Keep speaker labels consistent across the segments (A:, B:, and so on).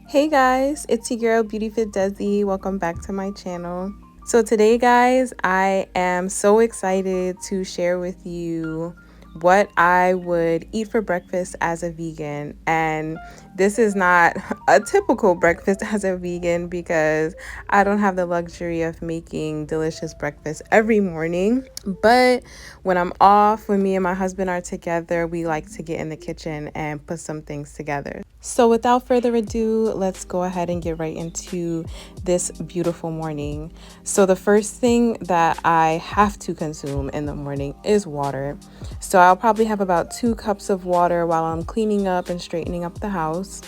A: Hey guys, it's your girl Beautifitdesi. Welcome back to my channel. So today guys, I am so excited to share with you what I would eat for breakfast as a vegan. And this is not a typical breakfast as a vegan because I don't have the luxury of making delicious breakfast every morning. But when I'm off, when me and my husband are together, we like to get in the kitchen and put some things together. So without further ado, let's go ahead and get right into this beautiful morning. So the first thing that I have to consume in the morning is water. So I'll probably have about 2 cups of water while I'm cleaning up and straightening up the house.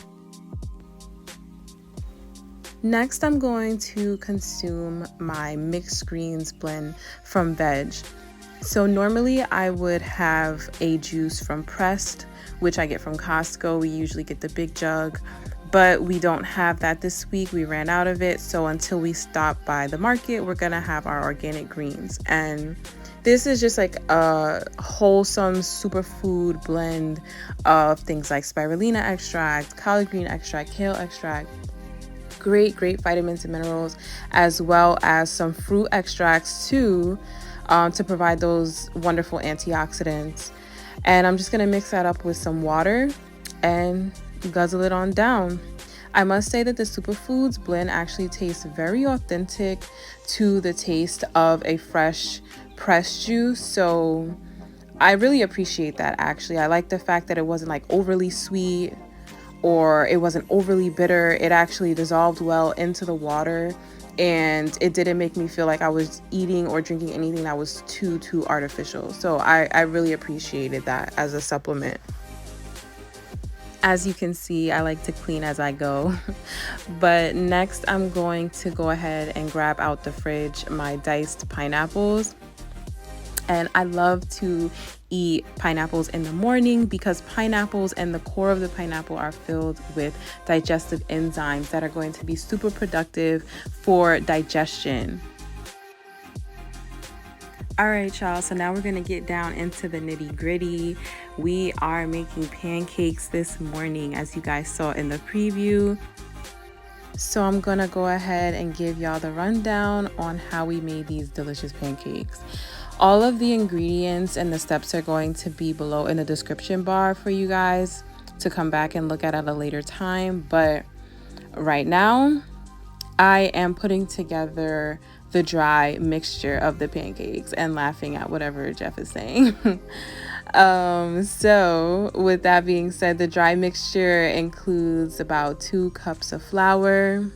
A: Next, I'm going to consume my mixed greens blend from veg. So normally I would have a juice from Pressed, which I get from Costco. We usually get the big jug, but we don't have that this week. We ran out of it. So until we stop by the market, we're gonna have our organic greens. And this is just like a wholesome superfood blend of things like spirulina extract, collard green extract, kale extract, great vitamins and minerals, as well as some fruit extracts too, to provide those wonderful antioxidants. And I'm just gonna mix that up with some water and guzzle it on down. I must say that the superfoods blend actually tastes very authentic to the taste of a fresh pressed juice. So I really appreciate that actually. I like the fact that it wasn't like overly sweet or it wasn't overly bitter. It actually dissolved well into the water, and it didn't make me feel like I was eating or drinking anything that was too artificial. So I really appreciated that as a supplement. As you can see, I like to clean as I go. But next I'm going to go ahead and grab out the fridge my diced pineapples. And I love to eat pineapples in the morning because pineapples and the core of the pineapple are filled with digestive enzymes that are going to be super productive for digestion. All right, y'all, so now we're gonna get down into the nitty gritty. We are making pancakes this morning, as you guys saw in the preview. So I'm gonna go ahead and give y'all the rundown on how we made these delicious pancakes. All of the ingredients and the steps are going to be below in the description bar for you guys to come back and look at a later time. But right now, I am putting together the dry mixture of the pancakes and laughing at whatever Jeff is saying. So with that being said, the dry mixture includes about 2 cups of flour.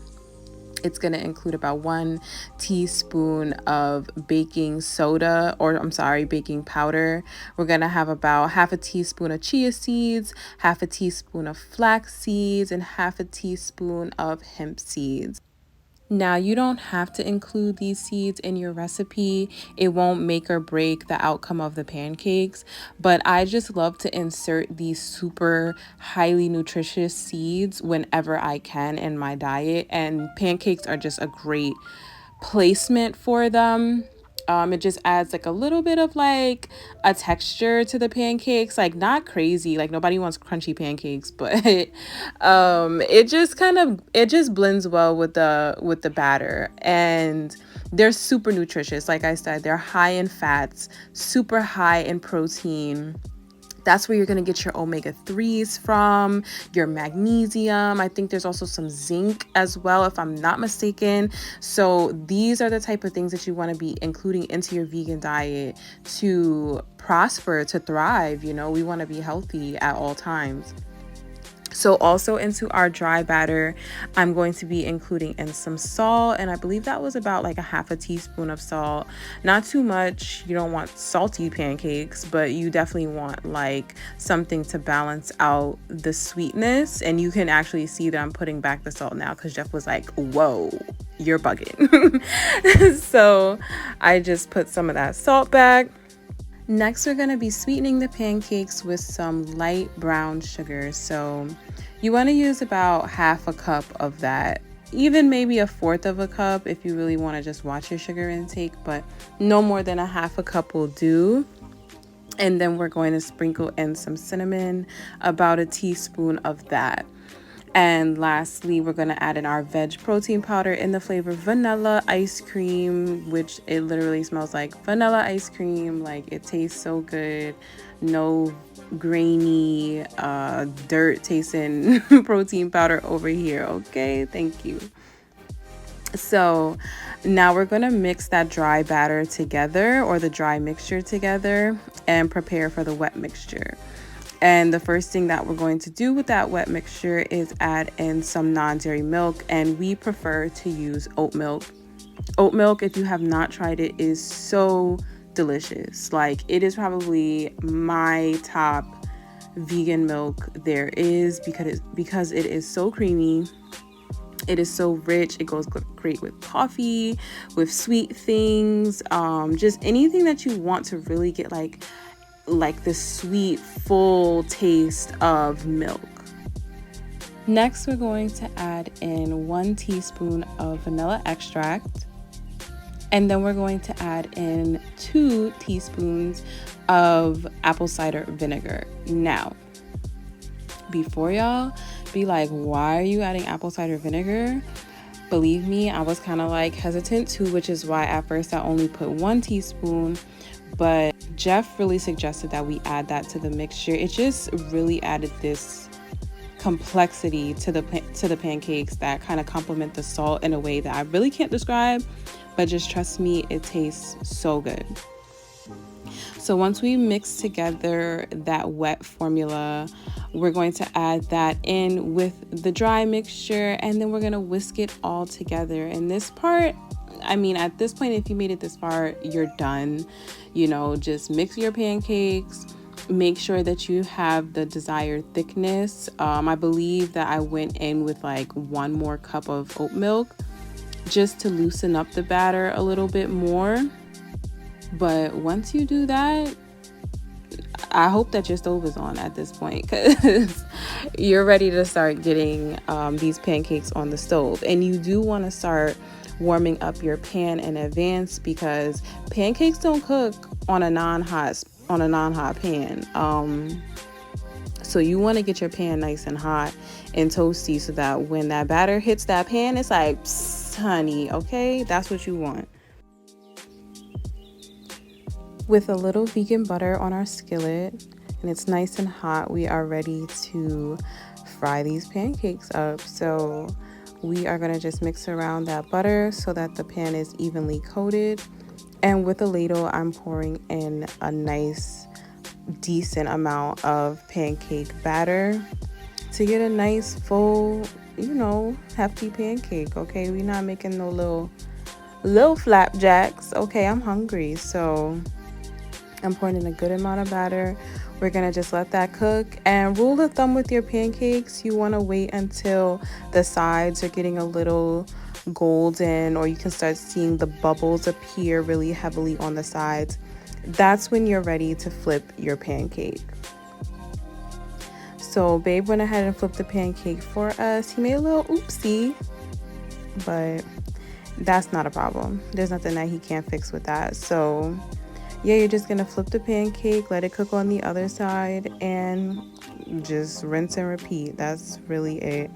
A: It's going to include about 1 teaspoon of baking soda, or I'm sorry, baking powder. We're going to have about half a teaspoon of chia seeds, half a teaspoon of flax seeds, and half a teaspoon of hemp seeds. Now, you don't have to include these seeds in your recipe. It won't make or break the outcome of the pancakes, but I just love to insert these super highly nutritious seeds whenever I can in my diet, and pancakes are just a great placement for them. It just adds like a little bit of like a texture to the pancakes, like not crazy, like nobody wants crunchy pancakes, but it just blends well with the batter, and they're super nutritious. Like I said, they're high in fats, super high in protein. That's where you're going to get your omega-3s from, your magnesium. I think there's also some zinc as well, if I'm not mistaken. So these are the type of things that you want to be including into your vegan diet to prosper, to thrive. You know, we want to be healthy at all times. So also into our dry batter, I'm going to be including in some salt, and I believe that was about like a half a teaspoon of salt. Not too much. You don't want salty pancakes, but you definitely want like something to balance out the sweetness. And you can actually see that I'm putting back the salt now because Jeff was like, whoa, you're bugging. So I just put some of that salt back. Next, we're going to be sweetening the pancakes with some light brown sugar. So you want to use about half a cup of that, even maybe a fourth of a cup if you really want to just watch your sugar intake, but no more than a half a cup will do. And then we're going to sprinkle in some cinnamon, about a teaspoon of that. And lastly, we're going to add in our veg protein powder in the flavor vanilla ice cream, which it literally smells like vanilla ice cream. Like, it tastes so good. No grainy, dirt tasting protein powder over here. Okay, thank you. So now we're going to mix that dry batter together, or the dry mixture together, and prepare for the wet mixture. And the first thing that we're going to do with that wet mixture is add in some non-dairy milk, and we prefer to use oat milk. Oat milk, if you have not tried it, is so delicious. Like, it is probably my top vegan milk there is, because it is so creamy. It is so rich. It goes great with coffee, with sweet things, just anything that you want to really get like the sweet, full taste of milk. Next, we're going to add in 1 teaspoon of vanilla extract. And then we're going to add in 2 teaspoons of apple cider vinegar. Now, before y'all be like, why are you adding apple cider vinegar? Believe me, I was kind of like hesitant too, which is why at first I only put 1 teaspoon. But Jeff really suggested that we add that to the mixture. It just really added this complexity to the pancakes that kind of complement the salt in a way that I really can't describe, but just trust me, it tastes so good. So once we mix together that wet formula, we're going to add that in with the dry mixture, and then we're going to whisk it all together. And this part, I mean, at this point, if you made it this far, you're done. You know, just mix your pancakes. Make sure that you have the desired thickness. I believe that I went in with like 1 more cup of oat milk just to loosen up the batter a little bit more. But once you do that, I hope that your stove is on at this point, because you're ready to start getting these pancakes on the stove. And you do want to start warming up your pan in advance, because pancakes don't cook on a non-hot pan. So you want to get your pan nice and hot and toasty, so that when that batter hits that pan, it's like, psst, honey, okay? That's what you want. With a little vegan butter on our skillet, and it's nice and hot, we are ready to fry these pancakes up. So we are going to just mix around that butter so that the pan is evenly coated. And with a ladle, I'm pouring in a nice, decent amount of pancake batter to get a nice, full, hefty pancake, okay? We're not making no little flapjacks, okay? I'm hungry, so I'm pouring in a good amount of batter. We're going to just let that cook. And rule of thumb with your pancakes, you want to wait until the sides are getting a little golden, or you can start seeing the bubbles appear really heavily on the sides. That's when you're ready to flip your pancake. So babe went ahead and flipped the pancake for us. He made a little oopsie, but that's not a problem. There's nothing that he can't fix with that. So yeah, you're just gonna flip the pancake, let it cook on the other side, and just rinse and repeat. That's really it.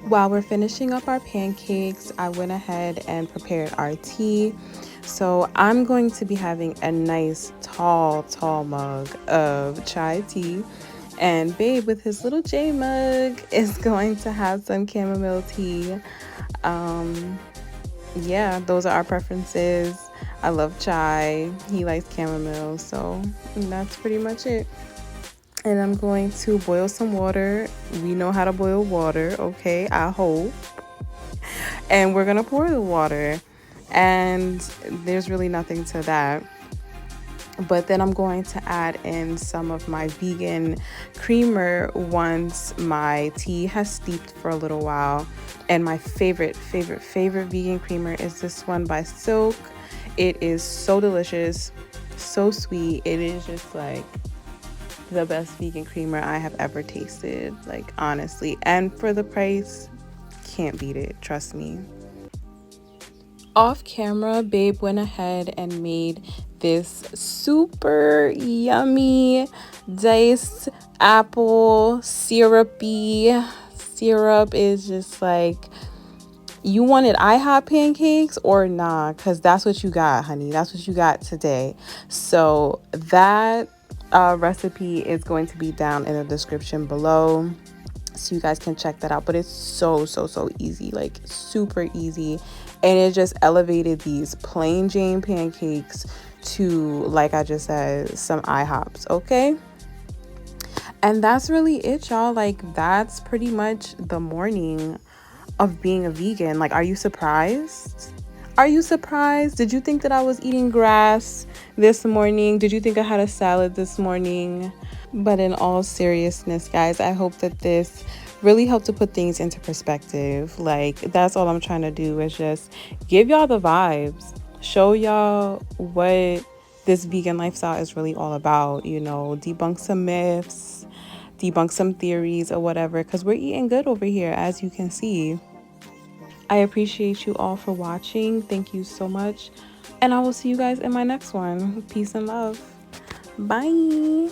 A: While we're finishing up our pancakes, I went ahead and prepared our tea. So I'm going to be having a nice tall mug of chai tea. And babe, with his little J mug, is going to have some chamomile tea. Yeah, those are our preferences. I love chai. He likes chamomile. So that's pretty much it. And I'm going to boil some water. We know how to boil water, okay? I hope. And we're going to pour the water. And there's really nothing to that. But then I'm going to add in some of my vegan creamer once my tea has steeped for a little while. And my favorite vegan creamer is this one by Silk. It is so delicious, so sweet. It is just like the best vegan creamer I have ever tasted, like, honestly. And for the price, can't beat it, trust me. Off camera, babe went ahead and made this super yummy diced apple syrupy syrup. Is just like, you wanted IHOP pancakes or nah, because that's what you got, honey. That's what you got today. So that recipe is going to be down in the description below, so you guys can check that out. But it's so easy, like super easy, and it just elevated these plain Jane pancakes to, like I just said, some IHOPs. Okay, and that's really it, y'all. Like, that's pretty much the morning of being a vegan. Like, are you surprised? Are you surprised? Did you think that I was eating grass this morning? Did you think I had a salad this morning? But in all seriousness, guys, I hope that this really helped to put things into perspective. Like, that's all I'm trying to do, is just give y'all the vibes, show y'all what this vegan lifestyle is really all about, you know, debunk some myths, debunk some theories or whatever, because we're eating good over here, as you can see. I appreciate you all for watching. Thank you so much. And I will see you guys in my next one. Peace and love. Bye.